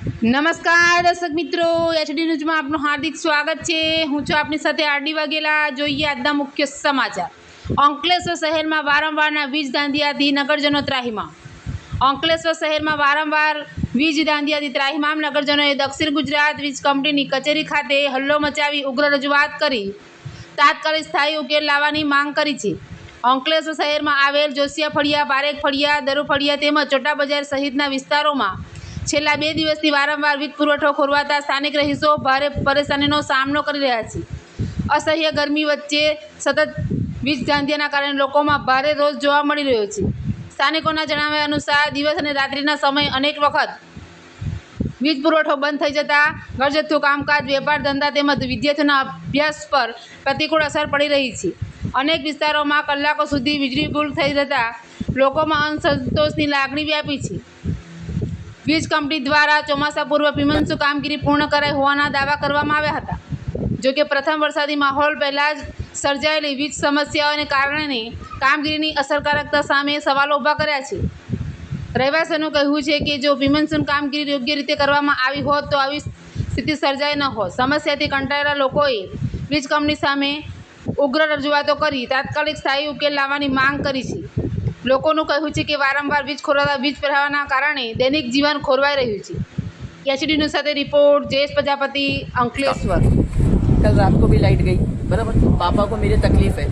નમસ્કાર દર્શક મિત્રો, એચડી ન્યૂઝમાં આપનું હાર્દિક સ્વાગત છે। હું છું આપની સાથે આરડી વાઘેલા। જોઈએ આજના મુખ્ય સમાચાર। અંકલેશ્વર શહેરમાં વારંવારના વીજ દાંધિયાથી નગરજનો ત્રાહિમામ। અંકલેશ્વર શહેરમાં વારંવાર વીજ દાંધિયાથી ત્રાહિમામ નગરજનોએ દક્ષિણ ગુજરાત વીજ કંપનીની કચેરી ખાતે હલ્લો મચાવી ઉગ્ર રજૂઆત કરી તાત્કાલિક સ્થાયી ઉકેલ લાવવાની માંગ કરી છે। અંકલેશ્વર શહેરમાં આવેલ જોશિયા ફળિયા, પારેખ ફળિયા, દરુ ફળિયા તેમજ ચોટા બજાર સહિતના વિસ્તારોમાં છેલ્લા 2 દિવસથી વારંવાર વીજ પુરવઠો ખોરવાતા સ્થાનિક રહીશો ભારે પરેશાનીનો સામનો કરી રહ્યા છે। અસહ્ય ગરમી વચ્ચે સતત વીજ દાંધિયાના કારણે લોકોમાં ભારે રોષ જોવા મળી રહ્યો છે। સ્થાનિકોના જણાવ્યા અનુસાર દિવસ અને રાત્રિના સમયે અનેક વખત વીજ પુરવઠો બંધ થઈ જતાં ઘરજથ્થું કામકાજ, વેપાર ધંધા તેમજ વિદ્યાર્થીઓના અભ્યાસ પર પ્રતિકૂળ અસર પડી રહી છે। અનેક વિસ્તારોમાં કલાકો સુધી વીજળી ગુલ થઈ જતાં લોકોમાં અસંતોષની લાગણી વ્યાપી છે। વીજ કંપની દ્વારા ચોમાસા પૂર્વ પ્રિમોન્સૂન કામગીરી પૂર્ણ કરાઈ હોવાના દાવા કરવામાં આવ્યા હતા। જોકે પ્રથમ વરસાદી માહોલ પહેલાં જ સર્જાયેલી વીજ સમસ્યાઓને કારણે કામગીરીની અસરકારકતા સામે સવાલો ઊભા કર્યા છે। રહેવાસીઓનું કહેવું છે કે જો પ્રિમોન્સૂન કામગીરી યોગ્ય રીતે કરવામાં આવી હોત તો આવી સ્થિતિ સર્જાઈ ન હોત। સમસ્યાથી કંટાળેલા લોકોએ વીજ કંપની સામે ઉગ્ર રજૂઆતો કરી તાત્કાલિક સ્થાયી ઉકેલ લાવવાની માંગ કરી છે। લોકોનું કહેવું છે કે વારંવાર વીજ ખોરવાતા વીજ પ્રવાહના કારણે દૈનિક જીવન ખોરવાઈ રહ્યું છે। એચડી ન્યૂઝ સાથે રિપોર્ટ જયેશ પ્રજાપતિ, अंकलेश्वर। कल रात को भी लाइट गई, बराबर। पापा को मेरे तकलीफ है,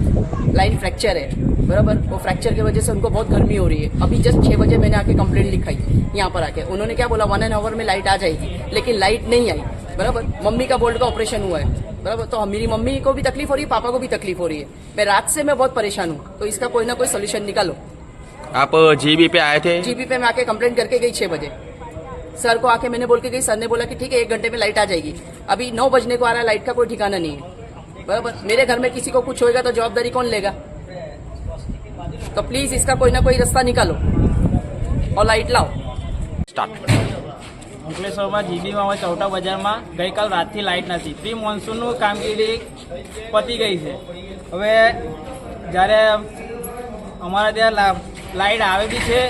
लाइन फ्रैक्चर है, बराबर। वो फ्रैक्चर की वजह से उनको बहुत गर्मी हो रही है। अभी जस्ट 6 बजे मैंने आके कंप्लेंट लिखाई यहाँ पर आके। उन्होंने क्या बोला, 1 आवर में लाइट आ जाएगी, लेकिन लाइट नहीं आई, बराबर। मम्मी का बोल्ट का ऑपरेशन हुआ है, बराबर। तो मेरी मम्मी को भी तकलीफ हो रही है, पापा को भी तकलीफ हो रही है। मैं रात से मैं बहुत परेशान हूँ, तो इसका कोई ना कोई सोल्यूशन निकालो। आप जीबी पे आए थे? जीबी पे मैं आके कंप्लेंट करके गई 6 बजे। सर को आके मैंने बोल के गई, सर ने बोला कि ठीक है 1 घंटे में लाइट आ जाएगी। अभी 9 बजने को आ रहा है, लाइट का कोई ठिकाना नहीं है, बराबर। मेरे घर में किसी को कुछ होएगा तो जवाबदारी कौन लेगा? तो प्लीज इसका कोई ना कोई रास्ता निकालो और लाइट लाओ। स्टार्ट। અંકલેશ્વરમાં જીબીમાં ચોટા બજારમાં ગઈકાલ રાતથી લાઇટ નથી। પ્રી મોન્સૂનનું કામગીરી પતી ગઈ છે। હવે જ્યારે અમારા ત્યાં લાઇટ આવે બી છે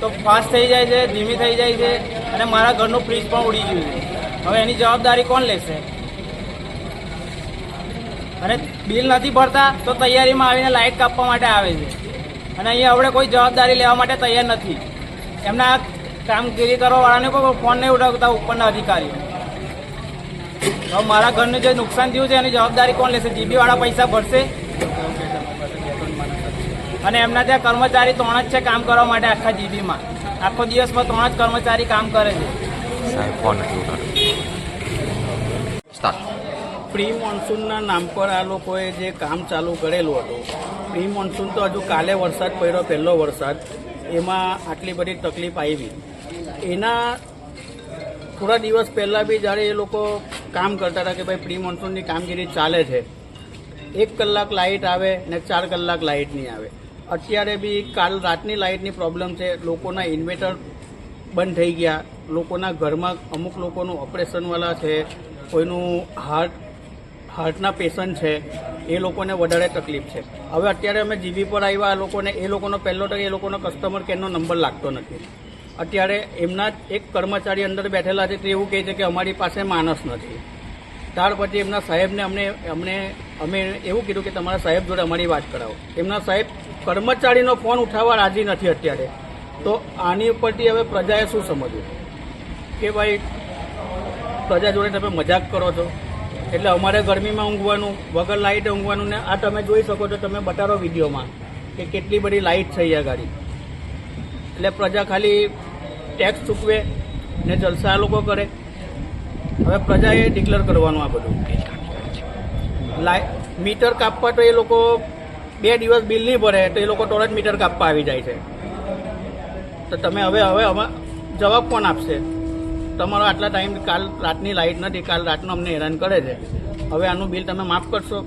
તો ફાસ્ટ થઈ જાય છે, ધીમી થઈ જાય છે અને મારા ઘરનું ફ્રીજ પણ ઉડી ગયું છે। હવે એની જવાબદારી કોણ લેશે? અને બિલ નથી ભરતા તો તૈયારીમાં આવીને લાઇટ કાપવા માટે આવે છે અને અહીંયા આપણે કોઈ જવાબદારી લેવા માટે તૈયાર નથી। એમના કામગીરી કરવાવાળાને કોઈ ફોન નહીં ઉઠાવતા ઉપરના અધિકારીઓ। હવે મારા ઘરનું જે નુકસાન થયું છે એની જવાબદારી કોણ લેશે? જીબીવાળા પૈસા ભરશે અને એમના ત્યાં કર્મચારી 3 જ છે કામ કરવા માટે આખા જીબીમાં। આખો દિવસમાં 3 જ કર્મચારી કામ કરે છે। स्टार्ट। પ્રી મોન્સૂનના નામ પર આ લોકોએ જે કામ ચાલુ કરેલું હતું, પ્રી મોન્સૂન તો હજુ કાલે વરસાદ પડ્યો, પહેલો વરસાદ, એમાં આટલી બધી તકલીફ આવી। એના થોડા દિવસ પહેલાં બી જ્યારે એ લોકો કામ કરતા હતા કે ભાઈ પ્રી મોન્સૂનની કામગીરી ચાલે છે, 1 કલાક લાઇટ આવે ને 4 કલાક લાઇટ નહીં આવે। અત્યારે બી કાલ રાતની લાઇટની પ્રોબ્લેમ છે, લોકોના ઇન્વેટર બંધ થઈ ગયા, લોકોના ઘરમાં અમુક લોકોનું ઓપરેશનવાળા છે, કોઈનું હાર્ટના પેશન્ટ છે, એ લોકોને વધારે તકલીફ છે। હવે અત્યારે અમે જીબી પર આવ્યા, આ લોકોને એ લોકોનો પહેલો તો એ લોકોનો કસ્ટમર કેરનો નંબર લાગતો નથી। અત્યારે એમના એક કર્મચારી અંદર બેઠેલા છે તે એવું કહે છે કે અમારી પાસે માણસ નથી। ત્યાર પછી એમના સાહેબને અમે એવું કીધું કે તમારા સાહેબ જોડે અમારી વાત કરાવો। એમના સાહેબ કર્મચારીનો ફોન ઉઠાવવા રાજી નથી અત્યારે। તો આની ઉપરથી હવે પ્રજાએ શું સમજવું કે ભાઈ પ્રજા જોડે તમે મજાક કરો છો? એટલે અમારે ગરમીમાં ઊંઘવાનું, વગર લાઇટે ઊંઘવાનું ને આ તમે જોઈ શકો છો, તમે બતાવો વિડીયોમાં કે કેટલી બધી લાઇટ છે અહીંયા ગાડી। એટલે પ્રજા ખાલી ટેક્સ ચૂકવે ને જલસા આ લોકો કરે। હવે પ્રજાએ ડિક્લેર કરવાનું આ બધું। મીટર કાપવા તો એ લોકો 2 દિવસ બિલ નહીં ભરે તો એ લોકો તરત મીટર કાપવા આવી જાય છે। તો તમે હવે જવાબ કોણ આપશે? તમારો આટલા ટાઈમ કાલ રાતની લાઇટ નથી, કાલ રાતનો અમને હેરાન કરે છે, હવે આનું બિલ તમે માફ કરશો?